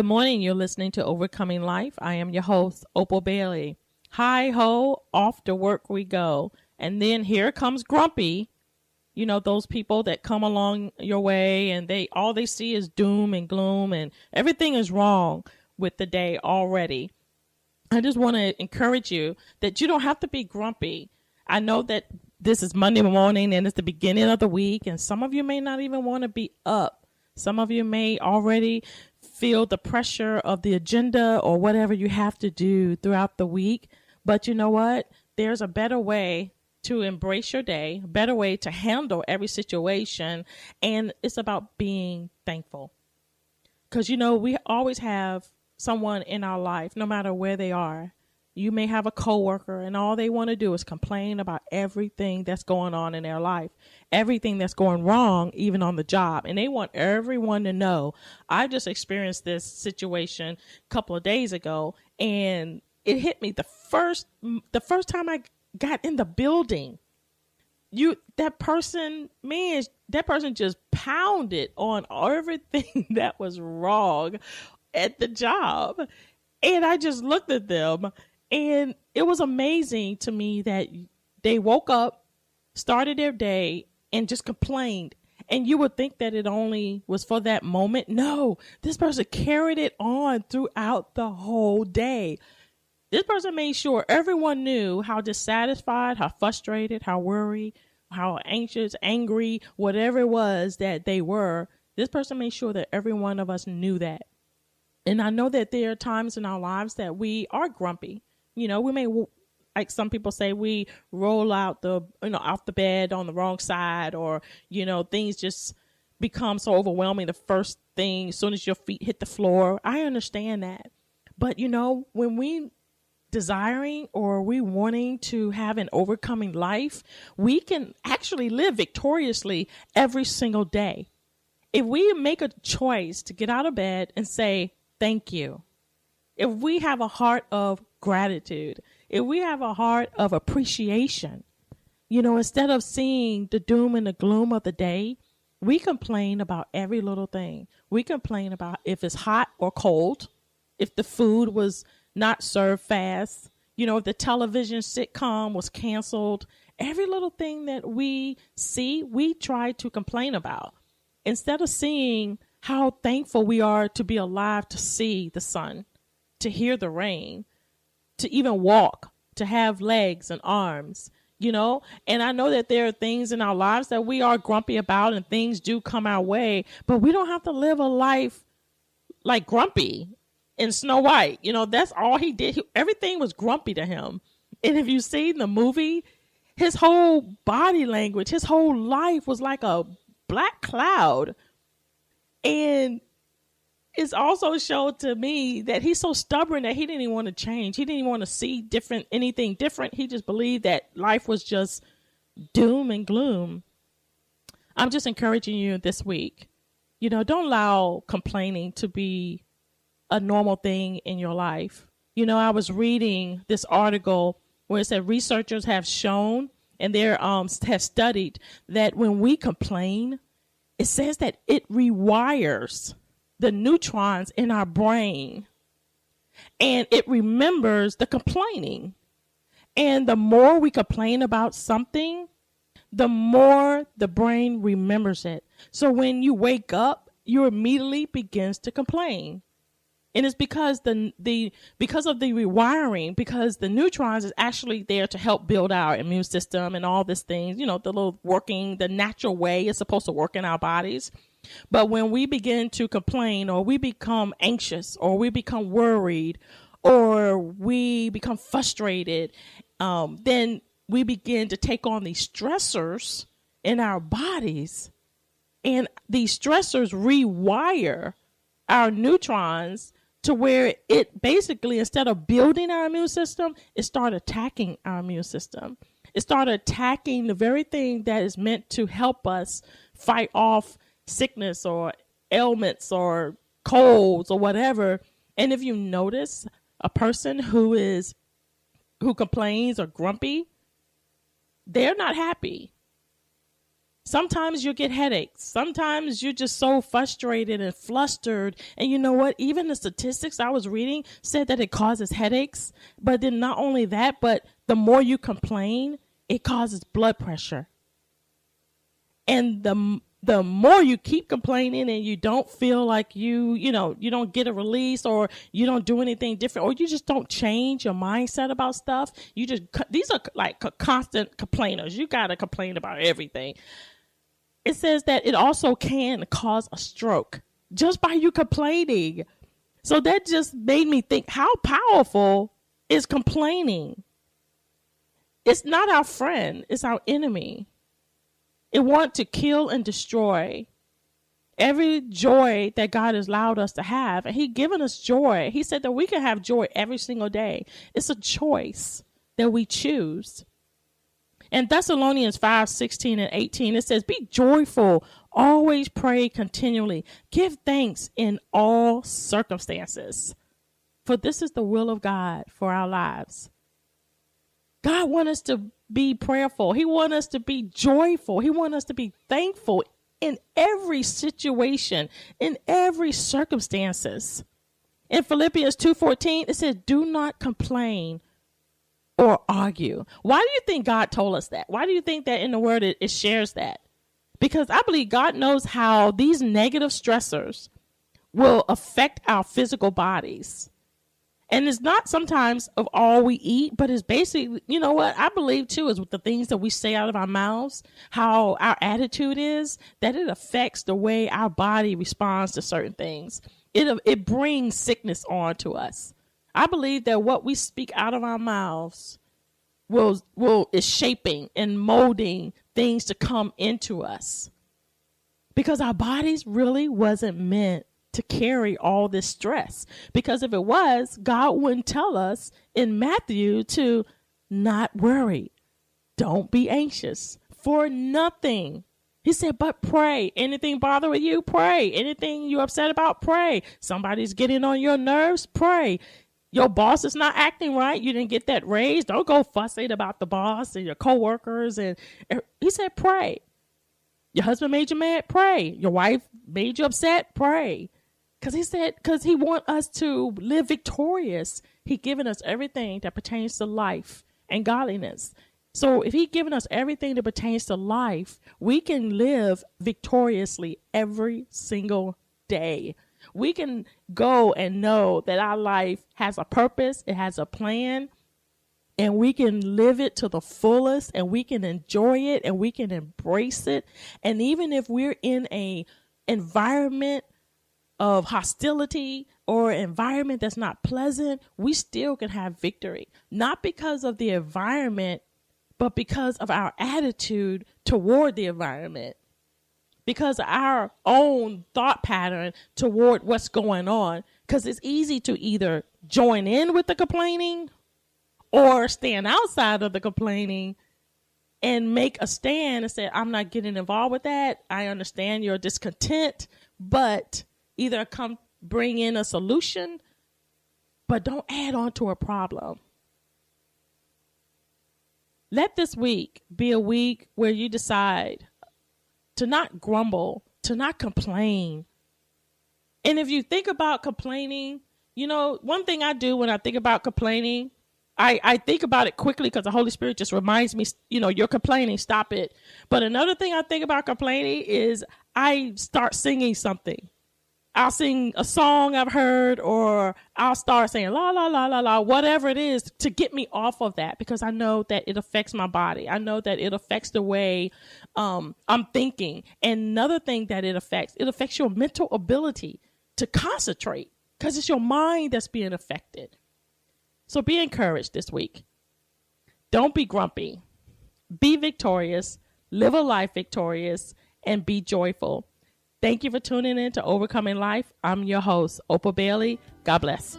Good morning. You're listening to Overcoming Life. I am your host, Opal Bailey. Hi ho, off to work we go. And then here comes Grumpy. You know, those people that come along your way and all they see is doom and gloom and everything is wrong with the day already. I just want to encourage you that you don't have to be grumpy. I know that this is Monday morning and it's the beginning of the week, and some of you may not even want to be up. Some of you may already feel the pressure of the agenda or whatever you have to do throughout the week. But you know what? There's a better way to embrace your day, a better way to handle every situation. And it's about being thankful. Because, you know, we always have someone in our life, no matter where they are. You may have a coworker and all they want to do is complain about everything that's going on in their life, everything that's going wrong, even on the job. And they want everyone to know. I just experienced this situation a couple of days ago, and it hit me the first time I got in the building. That person just pounded on everything that was wrong at the job. And I just looked at them. And it was amazing to me that they woke up, started their day, and just complained. And you would think that it only was for that moment. No, this person carried it on throughout the whole day. This person made sure everyone knew how dissatisfied, how frustrated, how worried, how anxious, angry, whatever it was that they were. This person made sure that every one of us knew that. And I know that there are times in our lives that we are grumpy. You know, we may, like some people say, we roll out off the bed on the wrong side, or, you know, things just become so overwhelming the first thing as soon as your feet hit the floor. I understand that. But, you know, when we desiring or we wanting to have an overcoming life, we can actually live victoriously every single day. If we make a choice to get out of bed and say, thank you. If we have a heart of gratitude, if we have a heart of appreciation, you know, instead of seeing the doom and the gloom of the day, we complain about every little thing. We complain about if it's hot or cold, if the food was not served fast, you know, if the television sitcom was canceled. Every little thing that we see, we try to complain about, instead of seeing how thankful we are to be alive, to see the sun, to hear the rain, to even walk, to have legs and arms, you know. And I know that there are things in our lives that we are grumpy about, and things do come our way, but we don't have to live a life like Grumpy in Snow White. You know, that's all he did. Everything was grumpy to him. And if you've seen the movie, his whole body language, his whole life was like a black cloud. And it's also showed to me that he's so stubborn that he didn't even want to change. He didn't even want to see anything different. He just believed that life was just doom and gloom. I'm just encouraging you this week. You know, don't allow complaining to be a normal thing in your life. You know, I was reading this article where it said researchers have shown, and they have studied, that when we complain, it says that it rewires the neutrons in our brain, and it remembers the complaining. And the more we complain about something, the more the brain remembers it. So when you wake up, you immediately begins to complain. And it's because because of the rewiring, because the neutrons is actually there to help build our immune system and all these things, you know, the natural way it's supposed to work in our bodies. But when we begin to complain, or we become anxious, or we become worried, or we become frustrated, then we begin to take on these stressors in our bodies. And these stressors rewire our neutrons to where it basically, instead of building our immune system, it started attacking our immune system. It started attacking the very thing that is meant to help us fight off sickness or ailments or colds or whatever. And if you notice a person who complains or grumpy, they're not happy. Sometimes you get headaches. Sometimes you're just so frustrated and flustered. And you know what? Even the statistics I was reading said that it causes headaches. But then not only that, but the more you complain, it causes blood pressure. And the more you keep complaining and you don't feel like you don't get a release, or you don't do anything different, or you just don't change your mindset about stuff. These are like constant complainers. You got to complain about everything. It says that it also can cause a stroke just by you complaining. So that just made me think, how powerful is complaining? It's not our friend, it's our enemy. It wants to kill and destroy every joy that God has allowed us to have. And He's given us joy. He said that we can have joy every single day. It's a choice that we choose. And Thessalonians 5:16-18, it says, be joyful, always pray continually, give thanks in all circumstances, for this is the will of God for our lives. God wants us to be prayerful. He wants us to be joyful. He wants us to be thankful in every situation, in every circumstances. In Philippians 2:14, it says, do not complain or argue. Why do you think God told us that? Why do you think that in the word it shares that? Because I believe God knows how these negative stressors will affect our physical bodies. And it's not sometimes of all we eat, but it's basically, you know what, I believe too, is with the things that we say out of our mouths, how our attitude is, that it affects the way our body responds to certain things. It brings sickness on to us. I believe that what we speak out of our mouths is shaping and molding things to come into us. Because our bodies really wasn't meant to carry all this stress. Because if it was, God wouldn't tell us in Matthew to not worry. Don't be anxious for nothing. He said, but pray. Anything bother with you? Pray. Anything you upset about? Pray. Somebody's getting on your nerves? Pray. Your boss is not acting right. You didn't get that raise. Don't go fussing about the boss and your coworkers. And he said, pray. Your husband made you mad? Pray. Your wife made you upset? Pray. Because he wants us to live victorious. He given us everything that pertains to life and godliness. So if He given us everything that pertains to life, we can live victoriously every single day. We can go and know that our life has a purpose, it has a plan, and we can live it to the fullest, and we can enjoy it, and we can embrace it. And even if we're in a environment of hostility or an environment that's not pleasant, we still can have victory. Not because of the environment, but because of our attitude toward the environment. Because of our own thought pattern toward what's going on. Because it's easy to either join in with the complaining or stand outside of the complaining and make a stand and say, I'm not getting involved with that. I understand your discontent, but either come bring in a solution, but don't add on to a problem. Let this week be a week where you decide to not grumble, to not complain. And if you think about complaining, one thing I do when I think about complaining, I think about it quickly because the Holy Spirit just reminds me, you're complaining, stop it. But another thing I think about complaining is I start singing something. I'll sing a song I've heard, or I'll start saying la, la, la, la, la, whatever it is to get me off of that, because I know that it affects my body. I know that it affects the way I'm thinking. And another thing that it affects your mental ability to concentrate, because it's your mind that's being affected. So be encouraged this week. Don't be grumpy. Be victorious. Live a life victorious, and be joyful. Thank you for tuning in to Overcoming Life. I'm your host, Opal Bailey. God bless.